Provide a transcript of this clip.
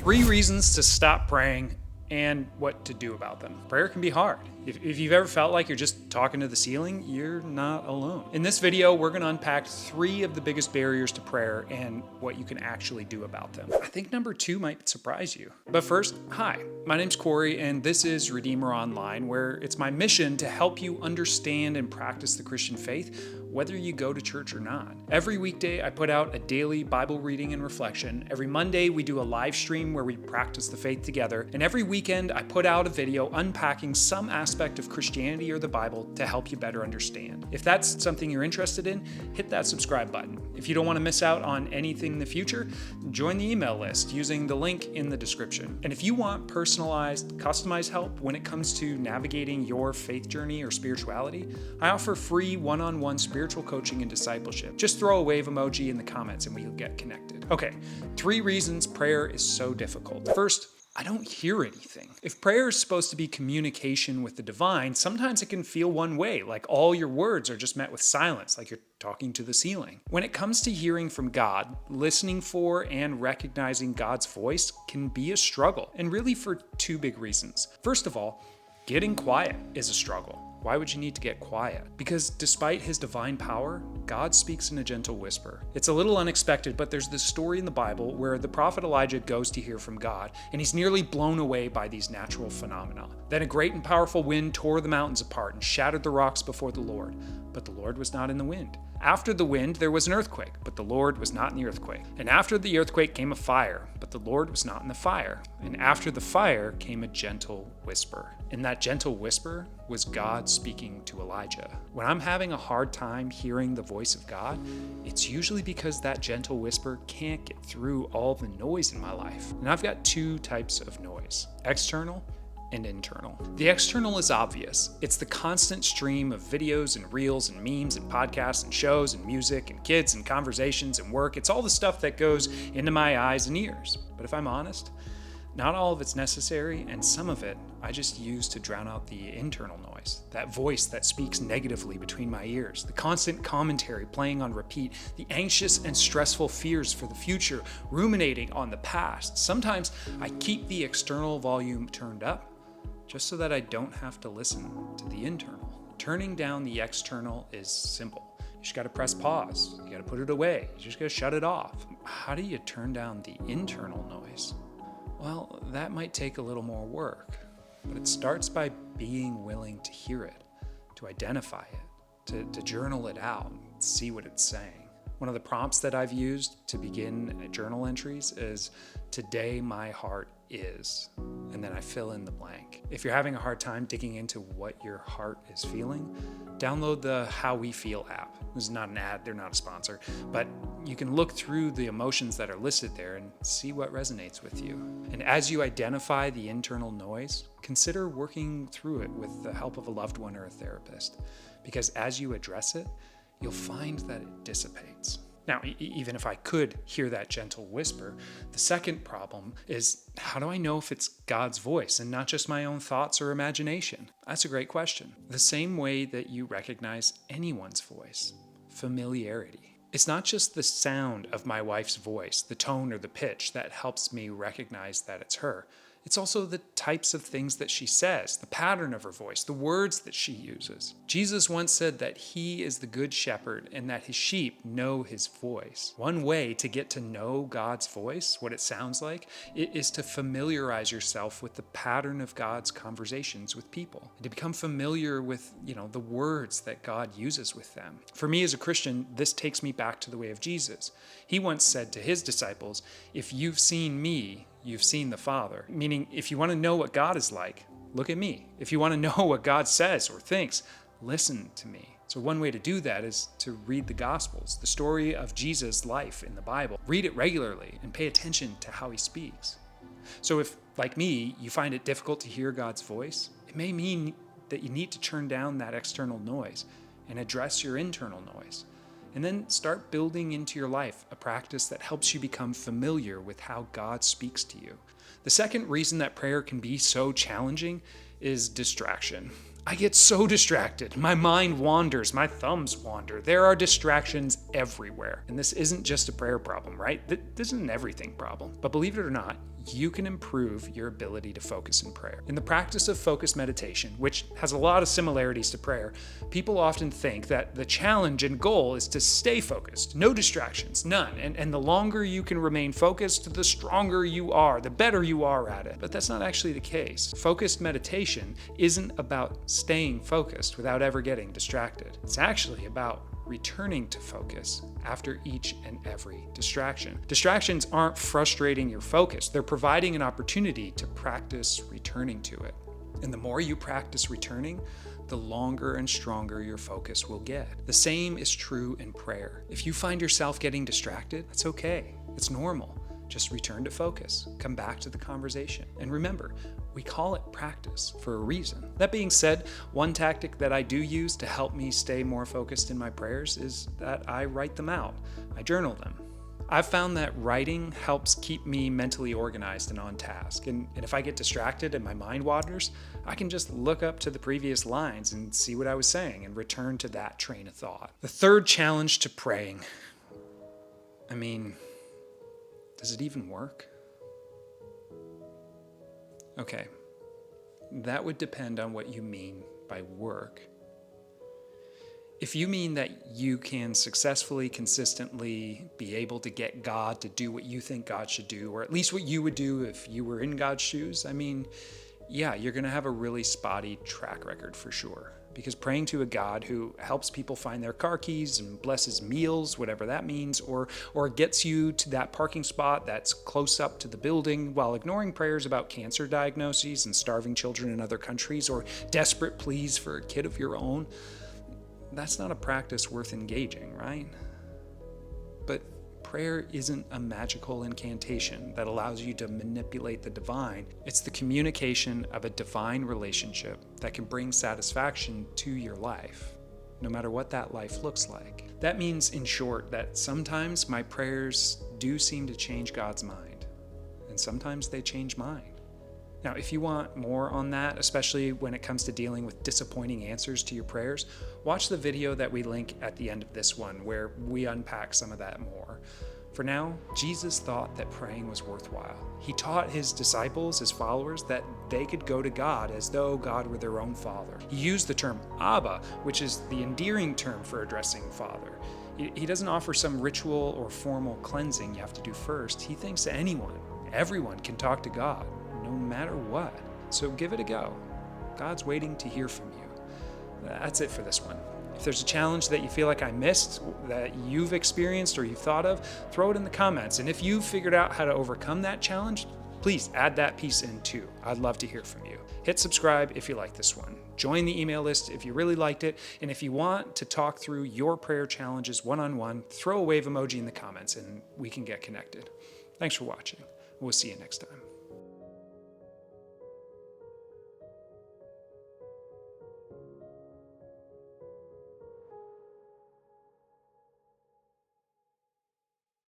3 reasons to stop praying and what to do about them. Prayer can be hard. If you've ever felt like you're just talking to the ceiling, you're not alone. In this video, we're going to unpack 3 of the biggest barriers to prayer and what you can actually do about them. I think number 2 might surprise you. But first, hi, my name's Corey, and this is Redeemer Online, where it's my mission to help you understand and practice the Christian faith, whether you go to church or not. Every weekday, I put out a daily Bible reading and reflection. Every Monday, we do a live stream where we practice the faith together. And every weekend, I put out a video unpacking some aspect of Christianity or the Bible to help you better understand. If that's something you're interested in, hit that subscribe button. If you don't want to miss out on anything in the future, join the email list using the link in the description. And if you want personalized, customized help when it comes to navigating your faith journey or spirituality, I offer free one-on-one spiritual coaching and discipleship. Just throw a wave emoji in the comments and we'll get connected. Okay, 3 reasons prayer is so difficult. First, I don't hear anything. If prayer is supposed to be communication with the divine, sometimes it can feel one way, like all your words are just met with silence, like you're talking to the ceiling. When it comes to hearing from God, listening for and recognizing God's voice can be a struggle, and really for 2 big reasons. First of all, getting quiet is a struggle. Why would you need to get quiet? Because despite his divine power, God speaks in a gentle whisper. It's a little unexpected, but there's this story in the Bible where the prophet Elijah goes to hear from God, and he's nearly blown away by these natural phenomena. Then a great and powerful wind tore the mountains apart and shattered the rocks before the Lord, but the Lord was not in the wind. After the wind, there was an earthquake, but the Lord was not in the earthquake. And after the earthquake came a fire, but the Lord was not in the fire. And after the fire came a gentle whisper. And that gentle whisper was God speaking to Elijah. When I'm having a hard time hearing the voice of God, it's usually because that gentle whisper can't get through all the noise in my life. And I've got 2 types of noise: external and internal. The external is obvious. It's the constant stream of videos and reels and memes and podcasts and shows and music and kids and conversations and work. It's all the stuff that goes into my eyes and ears. But if I'm honest, not all of it's necessary, and some of it I just use to drown out the internal noise. That voice that speaks negatively between my ears, the constant commentary playing on repeat, the anxious and stressful fears for the future, ruminating on the past. Sometimes I keep the external volume turned up just so that I don't have to listen to the internal. Turning down the external is simple. You just gotta press pause. You gotta put it away. You just gotta shut it off. How do you turn down the internal noise? Well, that might take a little more work, but it starts by being willing to hear it, to identify it, to journal it out, and see what it's saying. One of the prompts that I've used to begin journal entries is, "Today my heart is," and then I fill in the blank. If you're having a hard time digging into what your heart is feeling, download the How We Feel app. This is not an ad, they're not a sponsor, but you can look through the emotions that are listed there and see what resonates with you. And as you identify the internal noise, consider working through it with the help of a loved one or a therapist, because as you address it, you'll find that it dissipates. Now, even if I could hear that gentle whisper, the second problem is, how do I know if it's God's voice and not just my own thoughts or imagination? That's a great question. The same way that you recognize anyone's voice: familiarity. It's not just the sound of my wife's voice, the tone or the pitch, that helps me recognize that it's her. It's also the types of things that she says, the pattern of her voice, the words that she uses. Jesus once said that he is the good shepherd and that his sheep know his voice. One way to get to know God's voice, what it sounds like, is to familiarize yourself with the pattern of God's conversations with people, and to become familiar with, the words that God uses with them. For me as a Christian, this takes me back to the way of Jesus. He once said to his disciples, "If you've seen me, you've seen the Father." Meaning, if you want to know what God is like, look at me. If you want to know what God says or thinks, listen to me. So one way to do that is to read the Gospels, the story of Jesus' life in the Bible. Read it regularly and pay attention to how he speaks. So if, like me, you find it difficult to hear God's voice, it may mean that you need to turn down that external noise and address your internal noise. And then start building into your life a practice that helps you become familiar with how God speaks to you. The second reason that prayer can be so challenging is distraction. I get so distracted. My mind wanders, my thumbs wander. There are distractions everywhere. And this isn't just a prayer problem, right? This is an everything problem. But believe it or not, you can improve your ability to focus in prayer. In the practice of focused meditation, which has a lot of similarities to prayer, people often think that the challenge and goal is to stay focused, no distractions, none. And the longer you can remain focused, the stronger you are, the better you are at it. But that's not actually the case. Focused meditation isn't about staying focused without ever getting distracted. It's actually about returning to focus after each and every distraction. Distractions aren't frustrating your focus. They're providing an opportunity to practice returning to it. And the more you practice returning, the longer and stronger your focus will get. The same is true in prayer. If you find yourself getting distracted, that's okay. It's normal. Just return to focus. Come back to the conversation. And remember, we call it practice for a reason. That being said, one tactic that I do use to help me stay more focused in my prayers is that I write them out. I journal them. I've found that writing helps keep me mentally organized and on task. And if I get distracted and my mind wanders, I can just look up to the previous lines and see what I was saying and return to that train of thought. The third challenge to praying. Does it even work? Okay, that would depend on what you mean by work. If you mean that you can successfully, consistently be able to get God to do what you think God should do, or at least what you would do if you were in God's shoes, yeah, you're going to have a really spotty track record for sure. Because praying to a God who helps people find their car keys and blesses meals, whatever that means, or gets you to that parking spot that's close up to the building while ignoring prayers about cancer diagnoses and starving children in other countries, or desperate pleas for a kid of your own, that's not a practice worth engaging, right? But prayer isn't a magical incantation that allows you to manipulate the divine. It's the communication of a divine relationship that can bring satisfaction to your life, no matter what that life looks like. That means, in short, that sometimes my prayers do seem to change God's mind, and sometimes they change mine. Now, if you want more on that, especially when it comes to dealing with disappointing answers to your prayers, watch the video that we link at the end of this one, where we unpack some of that more. For now, Jesus thought that praying was worthwhile. He taught his disciples, his followers, that they could go to God as though God were their own father. He used the term Abba, which is the endearing term for addressing Father. He doesn't offer some ritual or formal cleansing you have to do first. He thinks that everyone can talk to God, no matter what. So give it a go. God's waiting to hear from you. That's it for this one. If there's a challenge that you feel like I missed, that you've experienced or you've thought of, throw it in the comments. And if you've figured out how to overcome that challenge, please add that piece in too. I'd love to hear from you. Hit subscribe if you like this one. Join the email list if you really liked it. And if you want to talk through your prayer challenges one-on-one, throw a wave emoji in the comments and we can get connected. Thanks for watching. We'll see you next time.